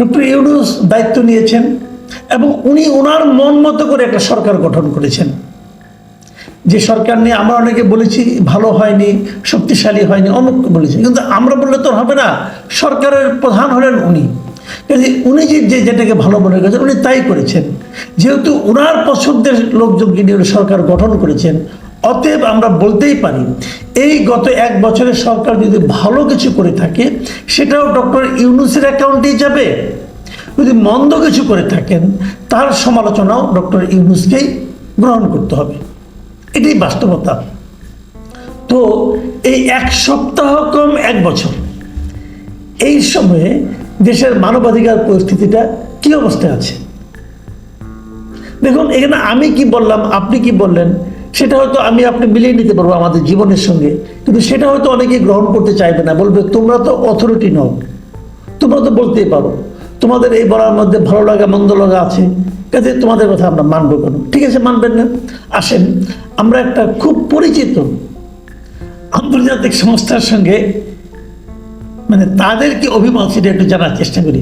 Doctor Yunus দায়িত্ব নিয়েছেন এবং উনি ওনার মন মতো করে একটা সরকার গঠন করেছেন। যে সরকার নিয়ে আমরা অনেকে বলেছি ভালো হয়নি, শক্তিশালী হয়নি, অমুক বলেছি, কিন্তু আমরা বললে তো হবে না। সরকারের প্রধান হলেন উনি, কাজে উনি যেটাকে ভালো মনে করেছেন উনি তাই করেছেন। যেহেতু ওনার পছন্দের লোকজনকে নিয়ে সরকার গঠন করেছেন, অতএব আমরা বলতেই পারি এই গত 1 বছরের সরকার যদি ভালো কিছু করে থাকে সেটাও ডক্টর ইউনূসের অ্যাকাউন্টেই যাবে। যদি মন্দ কিছু করে থাকেন তার সমালোচনাও ডক্টর ইউনূসকেই গ্রহণ করতে হবে, এটাই বাস্তবতা। তো এই 1 সপ্তাহ কম 1 বছর, এই সময়ে দেশের মানবাধিকার পরিস্থিতিটা কি অবস্থায় আছে দেখুন। এখানে আমি কি বললাম, আপনি কি বললেন, সেটা হয়তো আমি আপনি মিলিয়ে নিতে পারবো আমাদের জীবনের সঙ্গে, কিন্তু সেটা হয়তো অনেকেই গ্রহণ করতে চাইবে না, বলবে তোমরা তো অথরিটি নও, তোমরা তো বলতেই পারো, তোমাদের এই বলার মধ্যে ভালো লাগা মন্দ লাগা আছে, কাজে তোমাদের কথা আমরা মানবো কেন? ঠিক আছে, মানবেন না, আসেন আমরা একটা খুব পরিচিত আন্তর্জাতিক সংস্থার সঙ্গে মানে তাদের কি অভিমত সেটা একটু জানার চেষ্টা করি।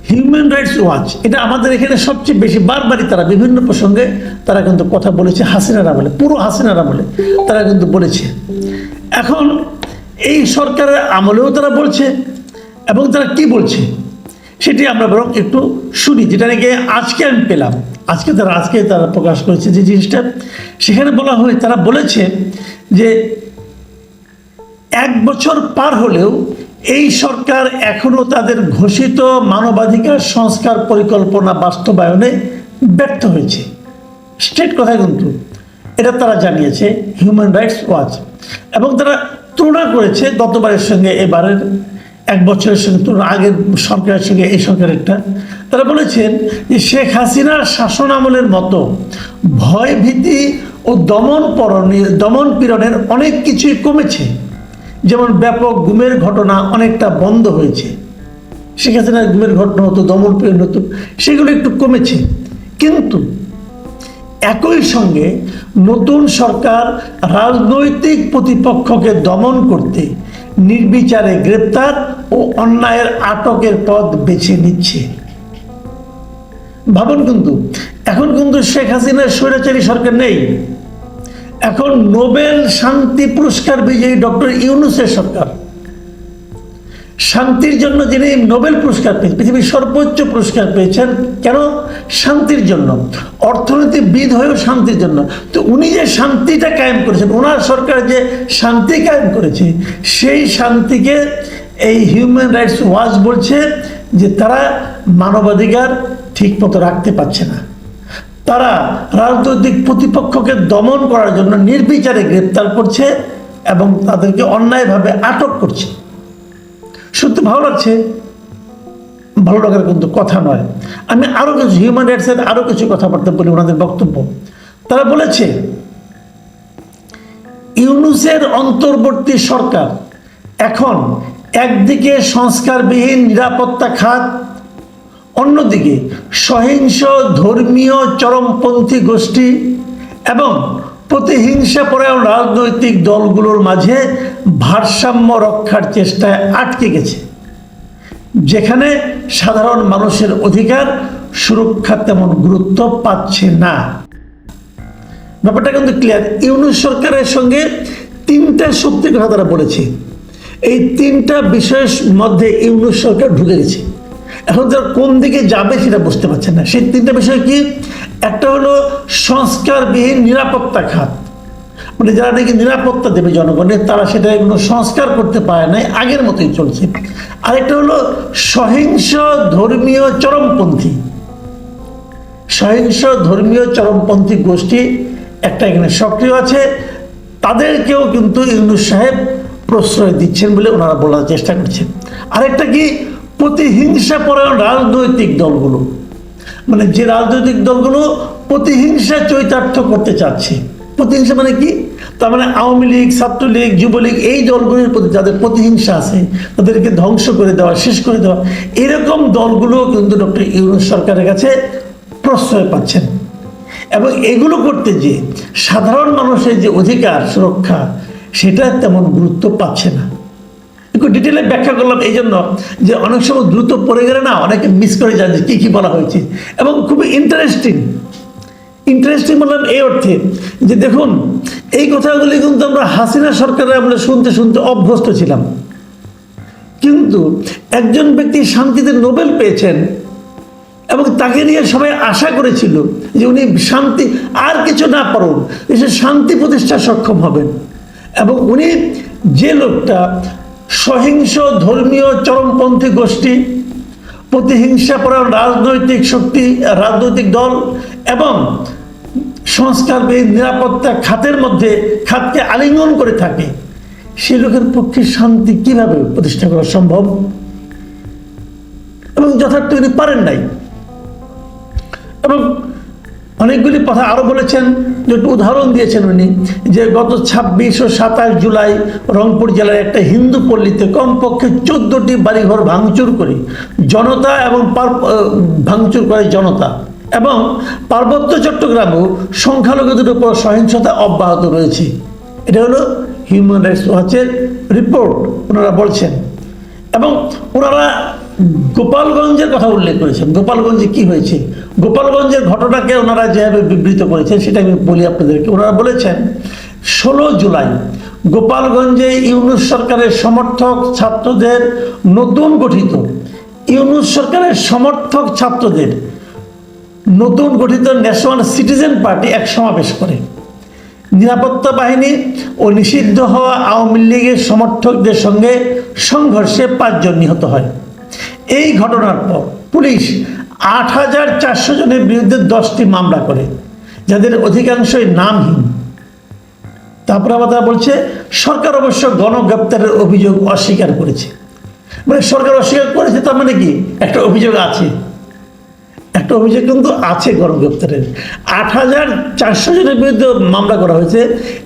হিউম্যান রাইটস ওয়াচ, এটা আমাদের এখানে সবচেয়ে বেশি বারবারই তারা বিভিন্ন প্রসঙ্গে তারা কিন্তু কথা বলেছে, হাসিনার আমলে, পুরো হাসিনার আমলে তারা কিন্তু বলেছে। এখন এই সরকারের আমলেও তারা বলছে, এবং তারা কি বলছে সেটি আমরা বরং একটু শুনি, যেটা নাকি আজকে আমি পেলাম, আজকে তারা প্রকাশ করেছে যে জিনিসটা। সেখানে বলা হয়, তারা বলেছে যে 1 বছর পার হলেও এই সরকার এখনো তাদের ঘোষিত মানবাধিকার সংস্কার পরিকল্পনা বাস্তবায়নে ব্যর্থ হয়েছে। স্ট্রেট কথা কিন্তু এটা তারা জানিয়েছে হিউম্যান রাইটস ওয়াচ, এবং তারা তুলনা করেছে গতবারের সঙ্গে এবারের 1 বছরের সঙ্গে, তুলনা আগের সরকারের সঙ্গে এই সরকারেরটা। তারা বলেছেন যে শেখ হাসিনার শাসন আমলের মতো ভয় ভীতি ও দমন পীড়নের অনেক কিছুই কমেছে, যেমন ব্যাপক গুমের ঘটনা অনেকটা বন্ধ হয়েছে। শেখ হাসিনার গুমের ঘটনা হতো, দমন পীড়ন হতো, সেগুলো একটু কমেছে। কিন্তু একই সঙ্গে নতুন সরকার রাজনৈতিক প্রতিপক্ষকে দমন করতে নির্বিচারে গ্রেপ্তার ও অন্যায়ের আটকের পথ বেছে নিচ্ছে। ভাবুন, কিন্তু এখন কিন্তু শেখ হাসিনার স্বৈরাচারী সরকার নেই, এখন নোবেল শান্তি পুরস্কার বিজয়ী ডক্টর ইউনূসের সরকার। শান্তির জন্য যিনি নোবেল পুরস্কার পেয়েছেন, পৃথিবীর সর্বোচ্চ পুরস্কার পেয়েছেন, কেন? শান্তির জন্য, অর্থনীতিবিদ হয়েও শান্তির জন্য। তো উনি যে শান্তিটা কায়েম করেছেন, ওনার সরকার যে শান্তি কায়েম করেছে, সেই শান্তিকে এই হিউম্যান রাইটস ওয়াচ বলছে যে তারা মানবাধিকার ঠিক মতো রাখতে পারছে না। তারা রাজনৈতিক প্রতিপক্ষকে দমন করার জন্য নির্বিচারে গ্রেপ্তার করছে এবং তাদেরকে অন্যায়ভাবে আটক করছে। সত্যি ভালো লাগছে, ভালো লাগার কিন্তু কথা নয়। আমি আরো কিছু হিউম্যান রাইটসের আরো কিছু কথাবার্তা বলি, ওনাদের বক্তব্য। তারা বলেছে ইউনূসের অন্তর্বর্তী সরকার এখন একদিকে সংস্কারবিহীন নিরাপত্তা খাত, অন্যদিকে সহিংস ধর্মীয় চরমপন্থী গোষ্ঠী এবং প্রতিহিংসাপরায়ণ রাজনৈতিক দলগুলোর মাঝে ভারসাম্য রক্ষার চেষ্টায় আটকে গেছে, যেখানে সাধারণ মানুষের অধিকার সুরক্ষা তেমন গুরুত্ব পাচ্ছে না। ব্যাপারটা কিন্তু ক্লিয়ার। ইউনূস সরকারের সঙ্গে 3টা শক্তির কথা তারা বলেছে। এই 3টা বিষয়ের মধ্যে ইউনূস সরকার ঢুকে গেছে। এখন তারা কোন দিকে যাবে সেটা বুঝতে পারছেন না। সেই 3টা বিষয় কি? একটা হলো সংস্কারবিহীন নিরাপত্তা খাত, মানে যারা নাকি নিরাপত্তা দেবে জনগণের, তারা সেটা কোনো সংস্কার করতে পারে নাই, আগের মতোই চলছে। আরেকটা হলো সহিংস ধর্মীয় চরমপন্থী গোষ্ঠী একটা এখানে সক্রিয় আছে, তাদেরকেও কিন্তু ইউনূস সাহেব প্রশ্রয় দিচ্ছেন বলে ওনারা বলার চেষ্টা করছেন। আরেকটা কি? প্রতিহিংসাপরায়ণ রাজনৈতিক দলগুলো, মানে যে রাজনৈতিক দলগুলো প্রতিহিংসা চরিতার্থ করতে চাচ্ছে। প্রতিহিংসা মানে কি? তার মানে আওয়ামী লীগ, ছাত্রলীগ, যুবলীগ, এই দলগুলির প্রতি যাদের প্রতিহিংসা আছে তাদেরকে ধ্বংস করে দেওয়া, শেষ করে দেওয়া, এরকম দলগুলো কিন্তু ডক্টর ইউনূস সরকারের কাছে প্রশ্রয় পাচ্ছেন। এবং এগুলো করতে যে সাধারণ মানুষের যে অধিকার সুরক্ষা, সেটা তেমন গুরুত্ব পাচ্ছে না। একটু ডিটেলে ব্যাখ্যা করলাম এই জন্য যে অনেক সময় দ্রুত পড়ে গেলে না অনেকে মিস করে যান যে কী কী বলা হয়েছে, এবং খুবই ইন্টারেস্টিং বললাম এই অর্থে যে দেখুন এই কথাগুলি কিন্তু আমরা হাসিনা সরকারের আমলে শুনতে শুনতে অভ্যস্ত ছিলাম, কিন্তু একজন ব্যক্তি শান্তিতে নোবেল পেয়েছেন এবং তাকে নিয়ে সবাই আশা করেছিল যে উনি শান্তি আর কিছু না পারুন, সে শান্তি প্রতিষ্ঠা সক্ষম হবেন, এবং উনি যে লোকটা সহিংস ধর্মীয় চরমপন্থী গোষ্ঠী, প্রতিহিংসাপরায়ণ রাজনৈতিক শক্তি, রাজনৈতিক দল এবং সংস্কারবিহীন নিরাপত্তা খাতকে আলিঙ্গন করে থাকে, সেই লোকের পক্ষে শান্তি কিভাবে প্রতিষ্ঠা করা সম্ভব? এবং যথার্থ উনি পারেন নাই। এবং অনেকগুলি কথা আরো বলেছেন, যে একটু উদাহরণ দিয়েছেন উনি যে গত 26 ও 27 জুলাই রংপুর জেলার একটা হিন্দু পল্লীতে কমপক্ষে 14টি বাড়িঘর ভাঙচুর করে জনতা এবং পার্বত্য চট্টগ্রামেও সংখ্যালঘুদের উপর সহিংসতা অব্যাহত রয়েছে। এটা হলো হিউম্যান রাইটস ওয়াচের রিপোর্ট, ওনারা বলছেন। এবং ওনারা গোপালগঞ্জের কথা উল্লেখ করেছেন। গোপালগঞ্জে কি হয়েছে, গোপালগঞ্জের ঘটনাকে ওনারা যেভাবে বিবৃত করেছেন সেটা আমি বলি আপনাদেরকে। ওনারা বলেছেন 16 জুলাই গোপালগঞ্জে ইউনূস সরকারের সমর্থক ছাত্রদের নতুন গঠিত ন্যাশনাল সিটিজেন পার্টি এক সমাবেশ করে। নিরাপত্তা বাহিনী ও নিষিদ্ধ হওয়া আওয়ামী লীগের সমর্থকদের সঙ্গে সংঘর্ষে 5 জন নিহত হয়। এই ঘটনার পর পুলিশ 8400 জনের বিরুদ্ধে 10টি মামলা করে, যাদের অধিকাংশই নামহীন। তারপর আবার তারা বলছে সরকার অবশ্য গণগ্রেপ্তারের অভিযোগ অস্বীকার করেছে। মানে সরকার অস্বীকার করেছে, তার মানে কি একটা অভিযোগ আছে, একটা অভিযোগ কিন্তু আছে গণগ্রেপ্তারের। 8400 জনের বিরুদ্ধে মামলা করা হয়েছে,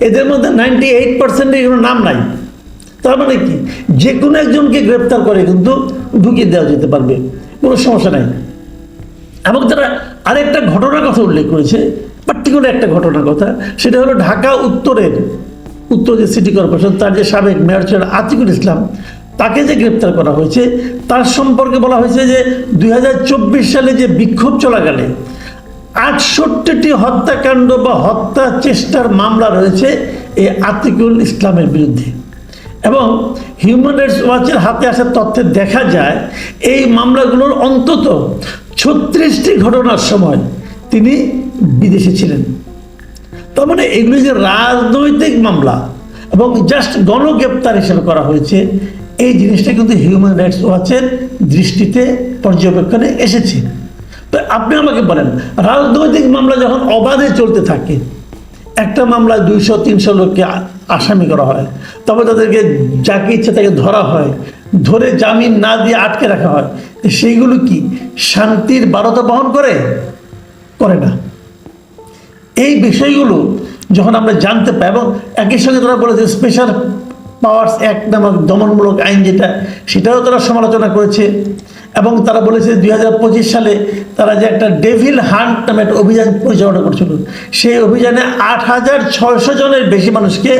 এদের মধ্যে 98% কোনো নাম নাই। তার মানে কি যে কোনো একজনকে গ্রেপ্তার করে কিন্তু ঢুকিয়ে দেওয়া যেতে পারবে, কোনো সমস্যা নাই। এবং তারা আরেকটা ঘটনার কথা উল্লেখ করেছে, পার্টিকুলার একটা ঘটনার কথা, সেটা হলো ঢাকা উত্তর যে সিটি কর্পোরেশন, তার যে সাবেক মেয়র ছিলেন আতিকুল ইসলাম, তাকে যে গ্রেপ্তার করা হয়েছে তার সম্পর্কে বলা হয়েছে যে 2024 সালে যে বিক্ষোভ চলাকালে 68টি হত্যাকাণ্ড বা হত্যা চেষ্টার মামলা রয়েছে এই আতিকুল ইসলামের বিরুদ্ধে। এবং হিউম্যান রাইটস ওয়াচের হাতে আসা তথ্যে দেখা যায় এই মামলাগুলোর অন্তত 36টি ঘটনার সময় তিনি বিদেশে ছিলেন। তার মানে এগুলি যে রাজনৈতিক মামলা এবং জাস্ট গণগ্রেপ্তার হিসেবে করা হয়েছে, এই জিনিসটা কিন্তু হিউম্যান রাইটস ওয়াচের দৃষ্টিতে পর্যবেক্ষণে এসেছে। তো আপনি আমাকে বলেন, রাজনৈতিক মামলা যখন অবাধে চলতে থাকে, একটা মামলায় 200-300 লোককে আসামি করা হয়, তবে তাদেরকে যাকে ইচ্ছে তাকে ধরা হয়, ধরে জামিন না দিয়ে আটকে রাখা হয়, সেইগুলো কি শান্তির বারতা বহন করে না? এই বিষয়গুলো যখন আমরা জানতে পাই, এবং একই সঙ্গে তারা বলেছে স্পেশাল পাওয়ার্স অ্যাক্ট নামক দমনমূলক আইন সেটাও তারা সমালোচনা করেছে। এবং তারা বলেছে 2025 সালে তারা যে একটা ডেভিল হান্ট নামে একটা অভিযান পরিচালনা করছিল, সেই অভিযানে 8600 জনের বেশি মানুষকে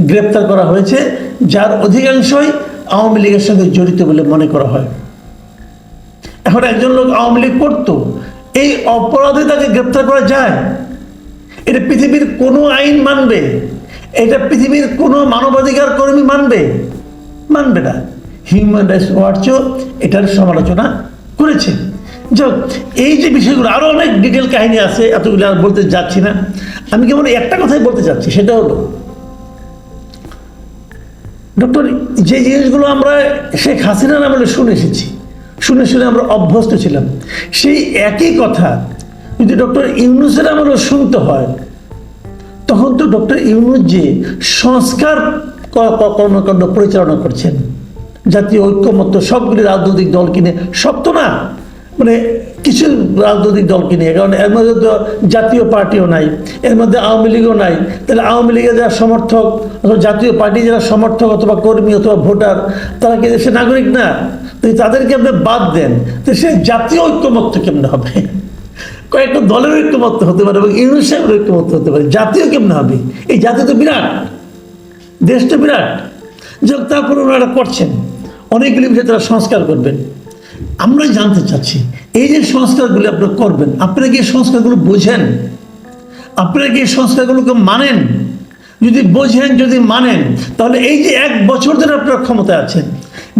গ্রেপ্তার করা হয়েছে, যার অধিকাংশই আওয়ামী লীগের সঙ্গে জড়িত বলে মনে করা হয়। এখন একজন লোক আওয়ামী লীগ করতো, এই অপরাধে তাকে গ্রেপ্তার করা যায়? এটা পৃথিবীর কোনো আইন মানবে? এটা পৃথিবীর কোনো মানবাধিকার কর্মী মানবে না। হিউম্যান রাইটস ওয়াচও এটার সমালোচনা করেছে। যাক, এই যে বিষয়গুলো আরও অনেক ডিটেল কাহিনী আছে, এতগুলো আর বলতে যাচ্ছি না। আমি কেবল একটা কথাই বলতে চাচ্ছি, সেটা হলো ডক্টর, যে জিনিসগুলো আমরা শেখ হাসিনার আমলে শুনে আমরা অভ্যস্ত ছিলাম, সেই একই কথা যদি ডক্টর ইউনূসের আমলেও শুনতে হয়, তখন তো ডক্টর ইউনূস যে সংস্কার কর্মকাণ্ড পরিচালনা করছেন, জাতীয় ঐক্যমত্য সবগুলি রাজনৈতিক দল কিনে, সব তো না, মানে কিছু রাজনৈতিক দল কিনে, কারণ এর মধ্যে তো জাতীয় পার্টিও নাই, এর মধ্যে আওয়ামী লীগও নাই। তাহলে আওয়ামী লীগের যারা সমর্থক অথবা জাতীয় পার্টি যারা সমর্থক অথবা কর্মী অথবা ভোটার, তারা কি দেশের নাগরিক না? তো তাদেরকে আপনি বাদ দেন, তো সে জাতীয় ঐক্যমত্য কেমনে হবে? কয়েকটা দলের ঐক্যমত্য হতে পারে এবং ইউনূস সাহেবের ঐক্যমত্য হতে পারে, জাতীয় কেমনে হবে? এই জাতীয় তো বিরাট, দেশ তো বিরাট। যাক, তারপরে ওনারা করছেন। অনেকগুলি বিষয়ে তারা সংস্কার করবেন। আমরা জানতে চাচ্ছি এই যে সংস্কারগুলি আপনারা করবেন, আপনারা কি এই সংস্কারগুলো বোঝেন? আপনারা কি এই সংস্কারগুলোকে মানেন? যদি বোঝেন, যদি মানেন, তাহলে এই যে 1 বছর ধরে আপনারা ক্ষমতায় আছেন,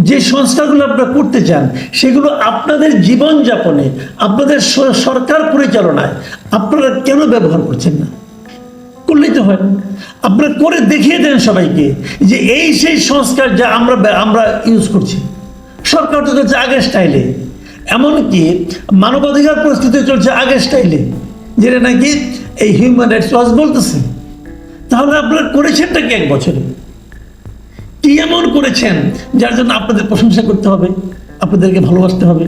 যে সংস্কারগুলো আপনারা করতে চান সেগুলো আপনাদের জীবনযাপনে, আপনাদের সরকার পরিচালনায় আপনারা কেন ব্যবহার করছেন না? করলেই তো হয়। আপনারা করে দেখিয়ে দেন সবাইকে যে এই সেই সংস্কার যা আমরা ইউজ করছি। সরকার তো চলছে আগের স্টাইলে, এমনকি মানবাধিকার পরিস্থিতি চলছে আগের স্টাইলে, যেটা নাকি এই হিউম্যান রাইটস ওয়াচ বলতেছে। তাহলে আপনারা করেছেনটা কি 1 বছরে? কি এমন করেছেন যার জন্য আপনাদের প্রশংসা করতে হবে, আপনাদেরকে ভালোবাসতে হবে?